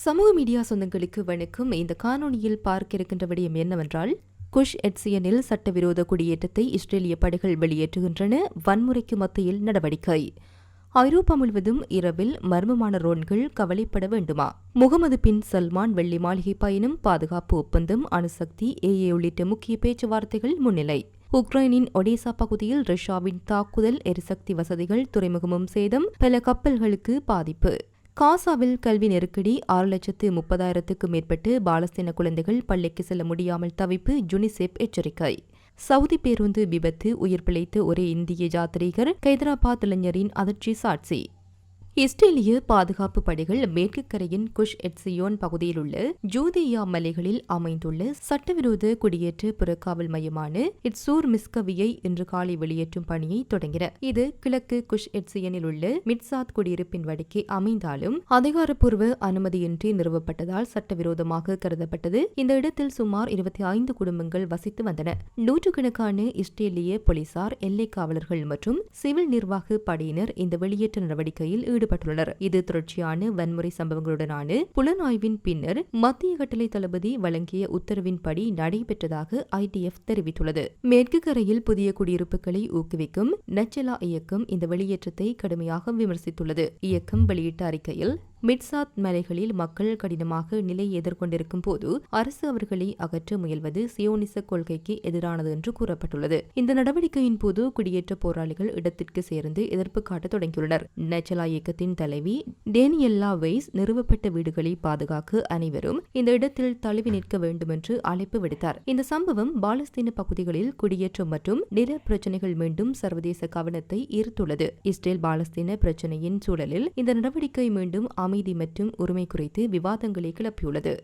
சமூக மீடியா சொந்தங்களுக்கு வணக்கம். இந்த காணொளியில் பார்க்க இருக்கின்ற விடயம் என்னவென்றால், குஷ் எட்சியனில் சட்டவிரோத குடியேற்றத்தை இஸ்ரேலிய படைகள் வெளியேற்றுகின்றன. வன்முறைக்கு மத்தியில் நடவடிக்கை. ஐரோப்பா முழுவதும் இரவில் மர்மமான ரோன்கள் கவலைப்பட வேண்டுமா? முகமது பின் சல்மான் வெள்ளி மாளிகை பயணம், பாதுகாப்பு ஒப்பந்தம், அணுசக்தி, ஏஏ உள்ளிட்ட முக்கிய பேச்சுவார்த்தைகள் முன்னிலை. உக்ரைனின் ஒடேசா பகுதியில் ரஷ்யாவின் தாக்குதல், எரிசக்தி வசதிகள், துறைமுகமும் சேதம், பல கப்பல்களுக்கு பாதிப்பு. காசாவில் கல்வி நெருக்கடி, 6,30,000க்கும் மேற்பட்டு பாலஸ்தீன குழந்தைகள் பள்ளிக்கு செல்ல முடியாமல் தவிப்பு, யுனிசெப் எச்சரிக்கை. சவுதி பேருந்து விபத்து, உயிர் பிழைத்த ஒரே இந்திய யாத்ரீகர், ஹைதராபாத் இளைஞரின் அதிர்ச்சி சாட்சி. இஸ்ரேலிய பாதுகாப்பு படைகள் மேற்கு கரையின் குஷ் எட்சியோன் பகுதியில் உள்ள ஜூதேயா மலைகளில் அமைந்துள்ள சட்டவிரோத குடியேற்ற புறக்காவல் மையமான இட்சூர் மிஸ்கவியை இன்று காலை வெளியேற்றும் பணியை தொடங்கின. இது கிழக்கு குஷ் எட்சியனில் உள்ள மிட்சாத் குடியிருப்பின் வடக்கே அமைந்தாலும் அதிகாரப்பூர்வ அனுமதியின்றி நிறுவப்பட்டதால் சட்டவிரோதமாக கருதப்பட்டது. இந்த இடத்தில் சுமார் 25 குடும்பங்கள் வசித்து வந்தன. நூற்றுக்கணக்கான இஸ்ரேலிய போலீசார், எல்லை காவலர்கள் மற்றும் சிவில் நிர்வாக படையினர் இந்த வெளியேற்ற நடவடிக்கையில் ஈடுபட்டுள்ளனர். இது தொடர்ச்சியான வன்முறை சம்பவங்களுடனான புலனாய்வின் பின்னர் மத்திய கட்டளை தளபதி வழங்கிய உத்தரவின்படி நடைபெற்றதாக IDF தெரிவித்துள்ளது. மேற்கு கரையில் புதிய குடியிருப்புகளை ஊக்குவிக்கும் நச்சலா இயக்கம் இந்த வெளியேற்றத்தை கடுமையாக விமர்சித்துள்ளது. இயக்கம் வெளியிட்ட அறிக்கையில், மிட்சாத் மலைகளில் மக்கள் கடினமாக நிலை எதிர்கொண்டிருக்கும் போது அரசு அவர்களை அகற்ற முயல்வது சியோனிச கொள்கைக்கு எதிரானது என்று கூறப்பட்டுள்ளது. இந்த நடவடிக்கையின் போது குடியேற்ற போராளிகள் இடத்திற்கு சேர்ந்து எதிர்ப்பு காட்ட தொடங்கியுள்ளனர். நச்சலா இயக்கத்தின் தலைவி டேனியல்லா வெய்ஸ், நிறுவப்பட்ட வீடுகளை பாதுகாக்க அனைவரும் இந்த இடத்தில் தழுவி நிற்க வேண்டும் என்று அழைப்பு விடுத்தார். இந்த சம்பவம் பாலஸ்தீன பகுதிகளில் குடியேற்றம் மற்றும் நில பிரச்சினைகள் மீண்டும் சர்வதேச கவனத்தை ஈர்த்துள்ளது. இஸ்ரேல் பாலஸ்தீன பிரச்சினையின் சூழலில் இந்த நடவடிக்கை மீண்டும் அமைதி மற்றும் உரிமை குறித்து விவாதங்களை கிளப்பியுள்ளது.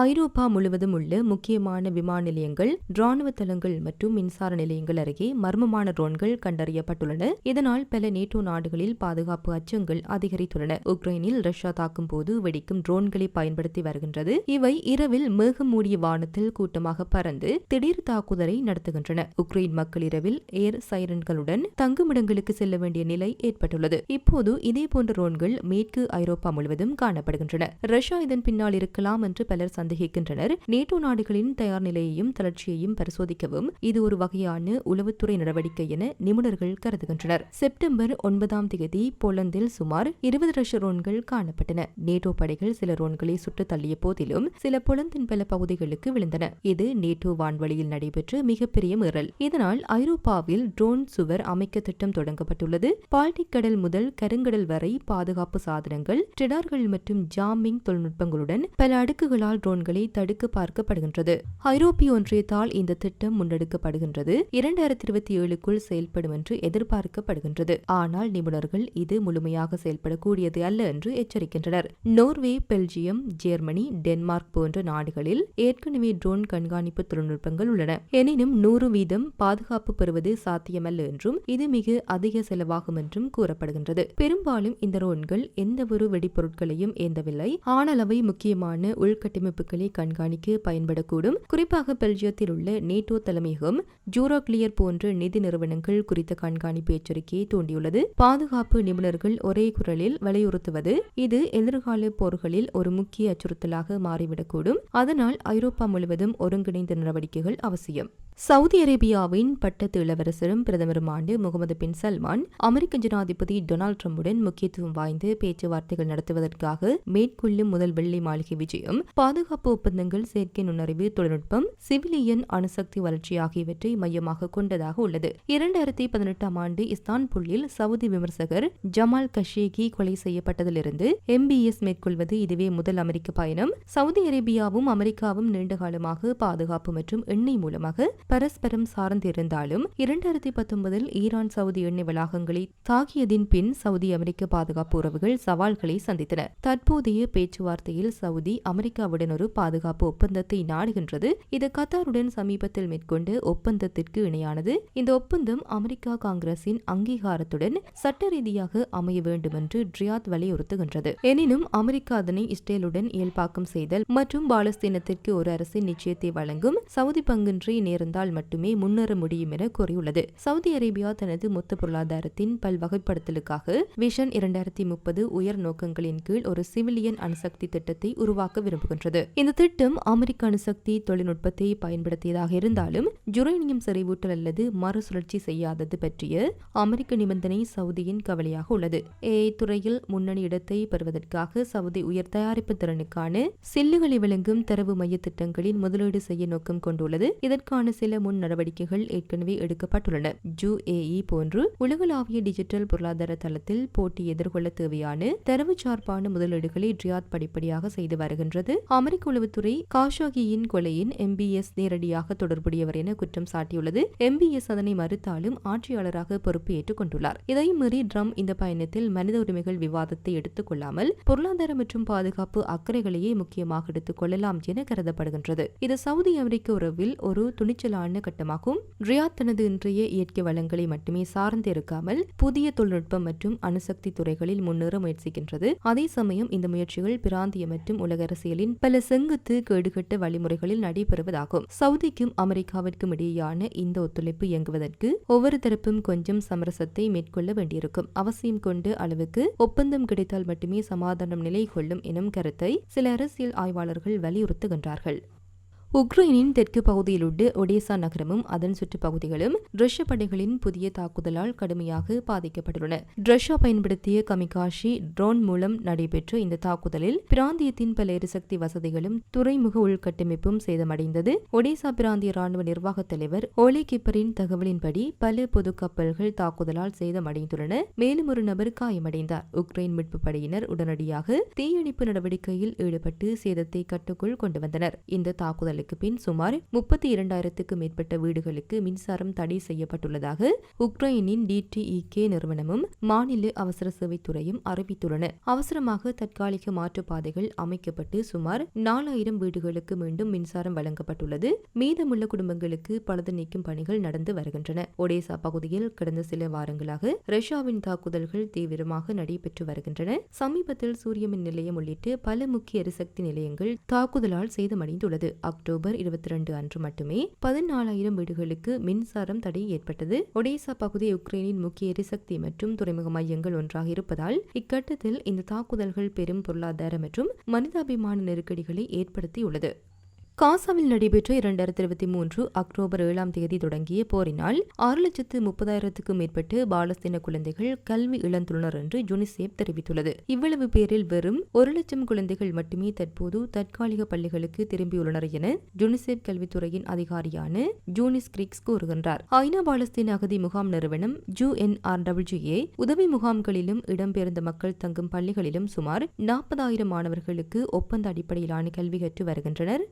ஐரோப்பா முழுவதும் உள்ள முக்கியமான விமான நிலையங்கள், ராணுவ தளங்கள் மற்றும் மின்சார நிலையங்கள் அருகே மர்மமான ட்ரோன்கள் கண்டறியப்பட்டுள்ளன. இதனால் பல நேட்டோ நாடுகளில் பாதுகாப்பு அச்சங்கள் அதிகரித்துள்ளன. உக்ரைனில் ரஷ்யா தாக்கும் போது வெடிக்கும் ட்ரோன்களை பயன்படுத்தி வருகின்றது. இவை இரவில் மேகம் மூடிய வானத்தில் கூட்டமாக பறந்து திடீர் தாக்குதலை நடத்துகின்றன. உக்ரைன் மக்கள் இரவில் ஏர் சைரன்களுடன் தங்குமிடங்களுக்கு செல்ல வேண்டிய நிலை ஏற்பட்டுள்ளது. இப்போது இதேபோன்ற ட்ரோன்கள் மேற்கு ஐரோப்பா முழுவதும் காணப்படுகின்றன. ரஷ்யா இதன் பின்னால் இருக்கலாம் என்று பலர் சந்தேகிக்கின்றனர். நேட்டோ நாடுகளின் தயார் நிலையையும் தளர்ச்சியையும் பரிசோதிக்கவும் இது ஒரு வகையான உளவுத்துறை நடவடிக்கை என நிபுணர்கள் கருதுகின்றனர். செப்டம்பர் 9 போலந்தில் சுமார் 20 ரஷ்ய ரோன்கள் காணப்பட்டன. நேட்டோ படைகள் சில ரோன்களை சுட்டு தள்ளிய போதிலும் சில போலந்தின் பல பகுதிகளுக்கு விழுந்தன. இது நேட்டோ வான்வழியில் நடைபெற்ற மிகப்பெரிய மீறல். இதனால் ஐரோப்பாவில் ட்ரோன் சுவர் அமைக்க திட்டம் தொடங்கப்பட்டுள்ளது. பால்டிக் கடல் முதல் கருங்கடல் வரை பாதுகாப்பு சாதனங்கள், ரேடார்கள் மற்றும் ஜாமிங் தொழில்நுட்பங்களுடன் பல அடுக்குகளால் ட்ரோன்களை தடுக்க பார்க்கப்படுகின்றது. ஐரோப்பிய ஒன்றியத்தால் இந்த திட்டம் முன்னெடுக்கப்படுகின்றது. 2027க்குள் செயல்படும் என்று எதிர்பார்க்கப்படுகின்றது. ஆனால் நிபுணர்கள் இது முழுமையாக செயல்படக்கூடியது அல்ல என்று எச்சரிக்கின்றனர். நோர்வே, பெல்ஜியம், ஜெர்மனி, டென்மார்க் போன்ற நாடுகளில் ஏற்கனவே ட்ரோன் கண்காணிப்பு தொழில்நுட்பங்கள் உள்ளன. எனினும் 100% பாதுகாப்பு பெறுவது சாத்தியமல்ல என்றும் இது மிக அதிக செலவாகும் என்றும் கூறப்படுகின்றது. பெரும்பாலும் இந்த ட்ரோன்கள் எந்தவொரு வெடிப்பொருட்களையும் ஏந்தவில்லை. ஆனால் அவை முக்கியமான உள்கட்டமைப்புகளை கண்காணிக்க பயன்படக்கூடும். குறிப்பாக பெல்ஜியத்தில் உள்ள நேட்டோ தலைமையகம், ஜூரோக்ளியர் போன்ற நிதி நிறுவனங்கள் குறித்த கண்காணிப்பு எச்சரிக்கையை தூண்டியுள்ளது. பாதுகாப்பு நிபுணர்கள் ஒரே குரலில் வலியுறுத்துவது, இது எதிர்கால போர்களில் ஒரு முக்கிய அச்சுறுத்தலாக மாறிவிடக்கூடும். அதனால் ஐரோப்பா முழுவதும் ஒருங்கிணைந்த நடவடிக்கைகள் அவசியம். சவுதி அரேபியாவின் பட்டத்து இளவரசரும் பிரதமருமான முகமது பின் சல்மான் அமெரிக்க ஜனாதிபதி டொனால்டு டிரம்புடன் முக்கியத்துவம் வாய்ந்த பேச்சுவார்த்தைகள் நடத்துவதற்காக மேற்கொள்ளும் முதல் வெள்ளை மாளிகை விஜயம் பாதுகாப்பு ஒப்பந்தங்கள், செயற்கை நுண்ணறிவு தொழில்நுட்பம், சிவிலியன் அணுசக்தி வளர்ச்சி ஆகியவற்றை மையமாக கொண்டதாக உள்ளது. 2018ஆம் ஆண்டு இஸ்தான்புல்லில் சவுதி விமர்சகர் ஜமால் கஷேகி கொலை செய்யப்பட்டதிலிருந்து MBS மேற்கொள்வது இதுவே முதல் அமெரிக்க பயணம். சவுதி அரேபியாவும் அமெரிக்காவும் நீண்டகாலமாக பாதுகாப்பு மற்றும் எண்ணெய் மூலமாக பரஸ்பரம் சார்ந்திருந்தாலும் 2019இல் ஈரான் சவுதி எண்ணெய் வளாகங்களை தாக்கியதின் பின் சவுதி அமெரிக்க பாதுகாப்பு உறவுகள் சவால்களை சந்தித்தன. தற்போதைய பேச்சுவார்த்தையில் சவுதி அமெரிக்காவுடன் ஒரு ஒரு பாதுகாப்பு ஒப்பந்தத்தை நாடுகின்றது. இது கத்தாருடன் சமீபத்தில் மேற்கொண்ட ஒப்பந்தத்திற்கு இணையானது. இந்த ஒப்பந்தம் அமெரிக்கா காங்கிரசின் அங்கீகாரத்துடன் சட்ட ரீதியாக அமைய வேண்டும் என்று ரியாத் வலியுறுத்துகின்றது. எனினும் அமெரிக்கா அதனை இஸ்ரேலுடன் இயல்பாக்கம் செய்தல் மற்றும் பாலஸ்தீனத்திற்கு ஒரு அரசின் நிச்சயத்தை வழங்கும் சவுதி பங்கின்றி நேர்ந்தால் மட்டுமே முன்னேற முடியும் என கூறியுள்ளது. சவுதி அரேபியா தனது மொத்த பொருளாதாரத்தின் பல்வகைப்படுத்தலுக்காக விஷன் 2030 உயர் நோக்கங்களின் கீழ் ஒரு சிவிலியன் அணுசக்தி திட்டத்தை உருவாக்க விரும்புகின்றது. இந்த திட்டம் அமெரிக்க அணுசக்தி தொழில்நுட்பத்தை பயன்படுத்தியதாக இருந்தாலும் யுரேனியம் செறிவூட்டல் அல்லது மறுசுழற்சி செய்யாதது பற்றிய அமெரிக்க நிபந்தனை சவுதியின் கவலையாக உள்ளது. ஏஐ துறையில் முன்னணி இடத்தை பெறுவதற்காக சவுதி உயர் தயாரிப்பு திறனுக்கான சில்லுகளை வழங்கும் தரவு மைய திட்டங்களின் முதலீடு செய்ய நோக்கம் கொண்டுள்ளது. இதற்கான சில முன் நடவடிக்கைகள் ஏற்கனவே எடுக்கப்பட்டுள்ளன. UAE போன்று உலகளாவிய டிஜிட்டல் பொருளாதார தளத்தில் போட்டி எதிர்கொள்ள தேவையான தரவு சார்பான முதலீடுகளை ரியாத் படிப்படியாக செய்து வருகின்றது. அமெரிக்க உளவுத்துறை காஷோகியின் கொலையின் MBS நேரடியாக தொடர்புடையவர் என குற்றம் சாட்டியுள்ளது. MBS அதனை மறுத்தாலும் ஆட்சியாளராக பொறுப்பு ஏற்றுக் கொண்டுள்ளார். இதை மீறி ட்ரம்ப் இந்த பயணத்தில் மனித உரிமைகள் விவாதத்தை எடுத்துக் கொள்ளாமல் பொருளாதார மற்றும் பாதுகாப்பு அக்கறைகளையே முக்கியமாக எடுத்துக் கொள்ளலாம் என கருதப்படுகின்றது. இது சவுதி அமெரிக்க உறவில் ஒரு துணிச்சலான கட்டமாகும். ரியாத் தனது இன்றைய இயற்கை வளங்களை மட்டுமே சார்ந்து இருக்காமல் புதிய தொழில்நுட்பம் மற்றும் அணுசக்தி துறைகளில் முன்னேற முயற்சிக்கின்றது. அதே சமயம் இந்த முயற்சிகள் பிராந்திய மற்றும் உலக அரசியலின் பல செங்குத்து கேடுகட்ட வழிமுறைகளில் நடைபெறுவதாகும். சவுதிக்கும் அமெரிக்காவிற்கும் இடையேயான இந்த ஒத்துழைப்பு இயங்குவதற்கு ஒவ்வொரு தரப்பும் கொஞ்சம் சமரசத்தை மேற்கொள்ள வேண்டியிருக்கும். அவசியம் கொண்டு அளவுக்கு ஒப்பந்தம் கிடைத்தால் மட்டுமே சமாதானம் நிலை கொள்ளும் எனும் கருத்தை சில அரசியல் ஆய்வாளர்கள் வலியுறுத்துகின்றார்கள். உக்ரைனின் தெற்கு பகுதியில் உள்ள ஒடேசா நகரமும் அதன் சுற்றுப்பகுதிகளும் ரஷ்ய படைகளின் புதிய தாக்குதலால் கடுமையாக பாதிக்கப்பட்டுள்ளன. ரஷ்யா பயன்படுத்திய கமிகாஷி ட்ரோன் மூலம் நடைபெற்ற இந்த தாக்குதலில் பிராந்தியத்தின் பல எரிசக்தி வசதிகளும் துறைமுக உள்கட்டமைப்பும் சேதமடைந்தது. ஒடேசா பிராந்திய ராணுவ நிர்வாக தலைவர் ஓலே கிப்பரின் தகவலின்படி பல பொது கப்பல்கள் தாக்குதலால் சேதமடைந்துள்ளன. மேலும் ஒரு நபர் காயமடைந்தார். உக்ரைன் மீட்பு படையினர் உடனடியாக தீயணைப்பு நடவடிக்கையில் ஈடுபட்டு சேதத்தை கட்டுக்குள் கொண்டு வந்தனர். இந்த தாக்குதலுக்கு பின் சுமார் 32,000க்கும் மேற்பட்ட வீடுகளுக்கு மின்சாரம் தடை செய்யப்பட்டுள்ளதாக உக்ரைனின் DTEK நிறுவனமும் மாநில அவசர சேவை துறையும் அறிவித்துள்ளன. அவசரமாக தற்காலிக மாற்றுப்பாதைகள் அமைக்கப்பட்டு சுமார் 4,000 வீடுகளுக்கு மீண்டும் மின்சாரம் வழங்கப்பட்டுள்ளது. மீதமுள்ள குடும்பங்களுக்கு பழுது நீக்கும் பணிகள் நடந்து வருகின்றன. ஒடேசா பகுதியில் கடந்த சில வாரங்களாக ரஷ்யாவின் தாக்குதல்கள் தீவிரமாக நடைபெற்று வருகின்றன. சமீபத்தில் சூரிய மின் நிலையம் உள்ளிட்ட பல முக்கிய எரிசக்தி நிலையங்கள் தாக்குதலால் சேதமடைந்துள்ளது. அக்டோபர் 22 அன்று மட்டுமே 14,000 வீடுகளுக்கு மின்சாரம் தடை ஏற்பட்டது. ஒடேசா பகுதி உக்ரைனின் முக்கிய எரிசக்தி மற்றும் துறைமுக மையங்கள் ஒன்றாக இருப்பதால் இக்கட்டத்தில் இந்த தாக்குதல்கள் பெரும் பொருளாதார மற்றும் மனிதாபிமான நெருக்கடிகளை ஏற்படுத்தியுள்ளது. காசாவில் நடைபெற்ற 2023 அக்டோபர் 7ஆம் தேதி தொடங்கிய போரினால் 6,30,000க்கும் மேற்பட்ட பாலஸ்தீன குழந்தைகள் கல்வி இழந்துள்ளனர் என்று யுனிசெஃப் தெரிவித்துள்ளது. இவ்வளவு பேரில் வெறும் 1,00,000 குழந்தைகள் மட்டுமே தற்போது தற்காலிக பள்ளிகளுக்கு திரும்பியுள்ளனர் என யுனிசெஃப் கல்வித்துறையின் அதிகாரியான ஜூனிஸ் கிரிக்ஸ் கூறுகின்றார். ஐநா பாலஸ்தீன அகதி முகாம் நிறுவனம் UNRWA உதவி முகாம்களிலும் இடம்பெயர்ந்த மக்கள் தங்கும் பள்ளிகளிலும் சுமார் 40,000 மாணவர்களுக்கு ஒப்பந்த அடிப்படையிலான கல்வி கற்று வருகின்றனர்.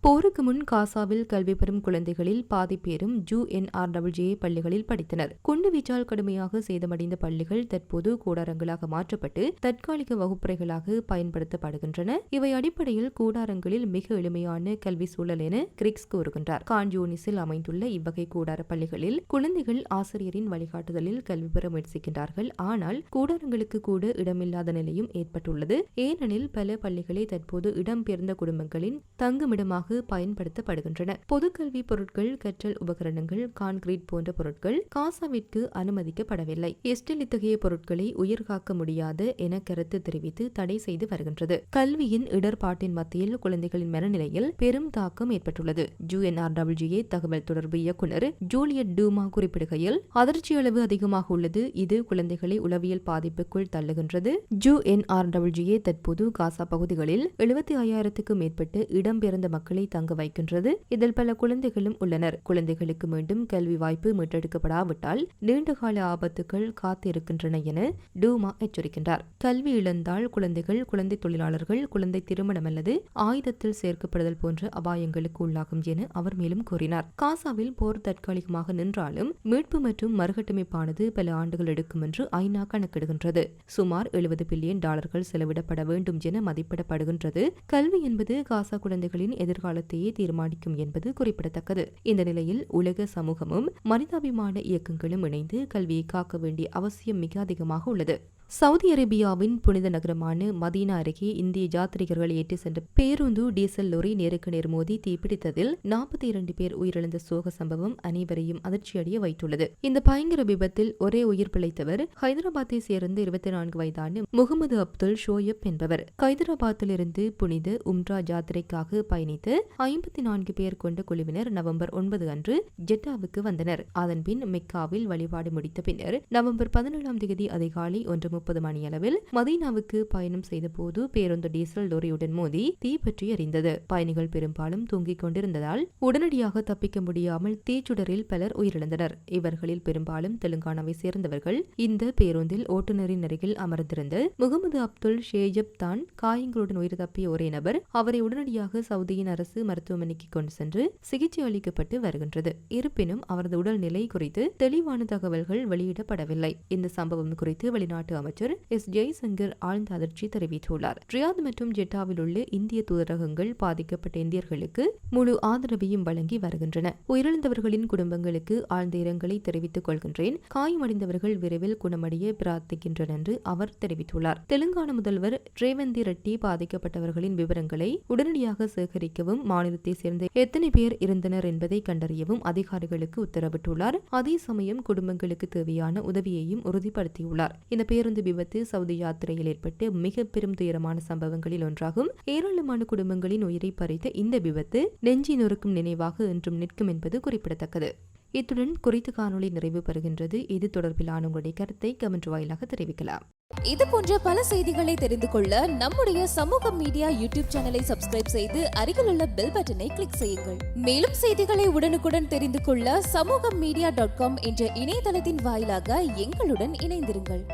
முன் காசாவில் கல்வி பெறும் குழந்தைகளில் பாதி பேரும் UNRWA பள்ளிகளில் படித்தனர். குண்டுவீச்சால் கடுமையாக சேதமடைந்த பள்ளிகள் தற்போது கூடாரங்களாக மாற்றப்பட்டு தற்காலிக வகுப்பறைகளாக பயன்படுத்தப்படுகின்றன. இவை அடிப்படையில் கூடாரங்களில் மிக எளிமையான கல்வி சூழல் என கிரிக்ஸ் கூறுகின்றார். கான்யூனிஸில் அமைந்துள்ள இவ்வகை கூடார பள்ளிகளில் குழந்தைகள் ஆசிரியரின் வழிகாட்டுதலில் கல்வி பெற முயற்சிக்கின்றார்கள். ஆனால் கூடாரங்களுக்கு கூட இடமில்லாத நிலையும் ஏற்பட்டுள்ளது. ஏனெனில் பல பள்ளிகளை தற்போது இடம்பெயர்ந்த குடும்பங்களின் தங்குமிடமாக பயன்படுத்தப்படுகின்றன. பொதுக்கல்வி பொருட்கள், கற்றல் உபகரணங்கள், கான்கிரீட் போன்ற பொருட்கள் காசாவிற்கு அனுமதிக்கப்படவில்லை. இஸ்ரேல் இத்தகைய பொருட்களை உயிர்காக்க முடியாத என கருத்து தெரிவித்து தடை செய்து வருகின்றது. கல்வியின் இடர்பாட்டின் மத்தியில் குழந்தைகளின் மனநிலையில் பெரும் தாக்கம் ஏற்பட்டுள்ளது. UNRWA தகவல் தொடர்பு இயக்குநர் ஜூலியட் டூமா குறிப்பிடுகையில் அதிர்ச்சி அளவு அதிகமாக உள்ளது. இது குழந்தைகளை உளவியல் பாதிப்புக்குள் தள்ளுகின்றது. UNRWA தற்போது காசா பகுதிகளில் 75,000க்கும் மேற்பட்ட இடம்பெயர்ந்த மக்களை தங்க தங்க வைக்கின்றது. இதில் பல குழந்தைகளும் உள்ளனர். குழந்தைகளுக்கு மீண்டும் கல்வி வாய்ப்பு மீட்டெடுக்கப்படாவிட்டால் நீண்டகால ஆபத்துகள் காத்திருக்கின்றன என டூமா எச்சரிக்கின்றார். கல்வி இழந்தால் குழந்தைகள், குழந்தை தொழிலாளர்கள், குழந்தை திருமணம் அல்லது ஆயுதத்தில் சேர்க்கப்படுதல் போன்ற அபாயங்களுக்கு உள்ளாகும் என அவர் மேலும் கூறினார். காசாவில் போர் தற்காலிகமாக நின்றாலும் மீட்பு மற்றும் மறுகட்டமைப்பானது பல ஆண்டுகள் எடுக்கும் என்று ஐநா கணக்கிடுகின்றது. சுமார் $70 பில்லியன் செலவிடப்பட வேண்டும் என மதிப்பிடப்படுகின்றது. கல்வி என்பது காசா குழந்தைகளின் எதிர்காலத்தையே தீர்மானிக்கும் என்பது குறிப்பிடத்தக்கது. இந்த நிலையில் உலக சமூகமும் மனிதாபிமான இயக்கங்களும் இணைந்து கல்வியை காக்க வேண்டிய அவசியம் மிக அதிகமாக உள்ளது. சவுதி அரேபியாவின் புனித நகரமான மதீனா அருகே இந்திய யாத்ரீகர்கள் ஏற்றி சென்ற பேருந்து டீசல் லோரி நேருக்கு நேர் மோதி தீப்பிடித்ததில் 42 பேர் உயிரிழந்த சோக சம்பவம் அனைவரையும் அதிர்ச்சியடைய வைத்துள்ளது. இந்த பயங்கர விபத்தில் ஒரே உயிர் பிழைத்தவர் ஹைதராபாத்தை சேர்ந்த 24 வயதான முகமது அப்துல் ஷோயப் என்பவர். ஹைதராபாத்திலிருந்து புனித உம்ரா யாத்திரைக்காக பயணித்த 54 பேர் கொண்ட குழுவினர் நவம்பர் 9 அன்று ஜெட்டாவுக்கு வந்தனர். அதன்பின் மெக்காவில் வழிபாடு முடித்த பின்னர் நவம்பர் 17 அதிகாலை 1:30 மணியளவில் மதீனாவுக்கு பயணம் செய்த போது பேருந்து டீசல் லோரியுடன் மோதி தீப்பற்றி எரிந்தது. பயணிகள் பெரும்பாலும் தூங்கிக் கொண்டிருந்ததால் உடனடியாக தப்பிக்க முடியாமல் தீச்சுடரில் பலர் உயிரிழந்தனர். இவர்களில் பெரும்பாலும் தெலுங்கானாவை சேர்ந்தவர்கள். இந்த பேருந்தில் ஓட்டுநரின் அருகில் அமர்ந்திருந்த முகமது அப்துல் ஷேஜப் தான் காயங்களுடன் உயிர் தப்பிய ஒரே நபர். அவரை உடனடியாக சவுதியின் அரசு மருத்துவமனைக்கு கொண்டு சென்று சிகிச்சை அளிக்கப்பட்டு வருகின்றது. இருப்பினும் அவரது உடல்நிலை குறித்து தெளிவான தகவல்கள் வெளியிடப்படவில்லை. இந்த சம்பவம் குறித்து வெளிநாட்டு அமைச்சர் எஸ் ஜெய்சங்கர் ஆழ்ந்த அதிர்ச்சி தெரிவித்துள்ளார். ரியாத் மற்றும் ஜெட்டாவில் உள்ள இந்திய தூதரகங்கள் பாதிக்கப்பட்ட இந்தியர்களுக்கு முழு ஆதரவையும் வழங்கி வருகின்றன. உயிரிழந்தவர்களின் குடும்பங்களுக்கு ஆழ்ந்த இரங்கலை தெரிவித்துக் கொள்கின்றேன். காயமடைந்தவர்கள் விரைவில் குணமடைய பிரார்த்திக்கின்றனர் என்று அவர் தெரிவித்துள்ளார். தெலுங்கானா முதல்வர் ரேவந்த் ரெட்டி பாதிக்கப்பட்டவர்களின் விவரங்களை உடனடியாக சேகரிக்கவும், மாநிலத்தை சேர்ந்த எத்தனை பேர் இருந்தனர் என்பதை கண்டறியவும் அதிகாரிகளுக்கு உத்தரவிட்டுள்ளார். அதே சமயம் குடும்பங்களுக்கு தேவையான உதவியையும் உறுதிப்படுத்தியுள்ளார். இந்த பேருந்து விபத்து சவுதி யாத்திரையில் ஏற்பட்டு மிக பெரும் துயரமான சம்பவங்களில் ஒன்றாகும். ஏராளமான குடும்பங்களின் உயிரை பறித்த இந்த விபத்து நெஞ்சி நொறுக்கும் நினைவாக என்றும் நிற்கும் என்பது குறிப்பிடத்தக்கது. இத்துடன் குறித்த காணொளி நிறைவு பெறுகின்றது. இது தொடர்பிலான உங்களுடைய கருத்தை கமெண்ட் வாயிலாக தெரிவிக்கலாம். இது போன்ற பல செய்திகளை தெரிந்து கொள்ள நம்முடைய சமூக மீடியா யூடியூப் சேனலை சப்ஸ்கிரைப் செய்து அருகிலுள்ள பெல் பட்டனை கிளிக் செய்யுங்கள். மேலும் செய்திகளை உடனுக்குடன் தெரிந்து கொள்ள சமூகமீடியா.com என்ற இணையதளத்தின் வாயிலாக எங்களுடன் இணைந்திருங்கள்.